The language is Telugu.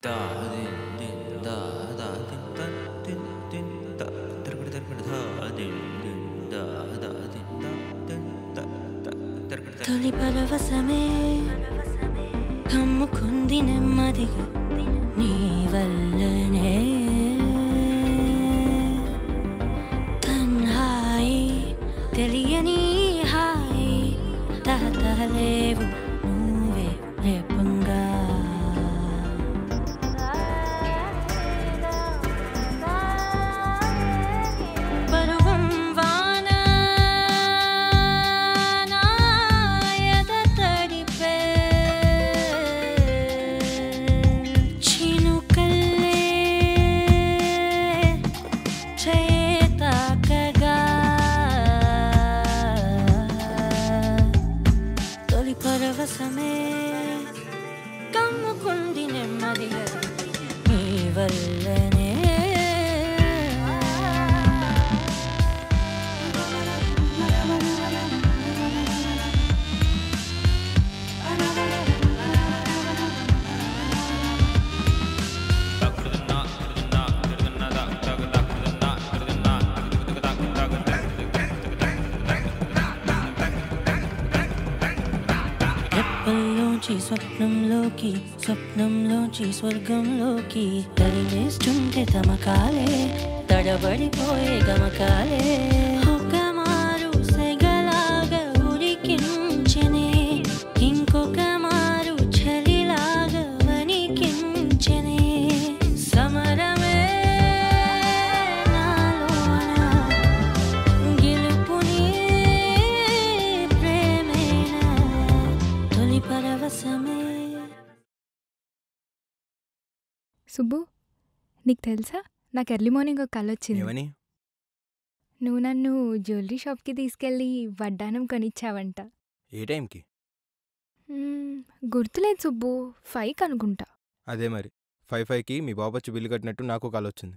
దా దిన్ దిన్ దా దా దిన్ దన్ దిన్ దిన్ దా దరగడ దరగడ దా దిన్ దిన్ దా దా దిన్ దా దిన్ దా దా దరగడ తొలి పరవశమే కమ్ముకుంది నెమ్మదిగా నీ వల్లనే తన్హాయి తెలియని హాయి తహతహలేవు నువ్వే లేపంగా పరువం వాన నాయద తడిపే చినుకల్లే చేతాకగా తొలి పరవశమే కమ్ముకుంది నెమ్మదిగా నీ వల్లనే రెప్పల్లోంచి స్వప్నంలోకి స్వప్నంలోంచి స్వర్గంలోకి తరిమేస్తుంటే తమకాలే తడబడిపోయే గమకాలే ఒక మారు సెగలాగా ఉరికించనే ఇంకొక మారు చలిలాగా వణికించనే సమరమే నాలోన గెలుపుని ప్రేమేనా తొలి పరవశమే. సుబ్బు, నీకు తెలుసా నాకు ఎర్లీ మార్నింగ్ ఒక కల వచ్చింది. ఏమని? నువ్వు నన్ను జ్యువెలరీ షాప్కి తీసుకెళ్ళి వడ్డానం కొనిచ్చావంట. ఏ టైంకి? గుర్తులేదు సుబ్బు, 5కి అనుకుంటా. అదే మరి 5కి మీ బాబు వచ్చి బిల్లు కట్టినట్టు నాకు కాల్ వచ్చింది.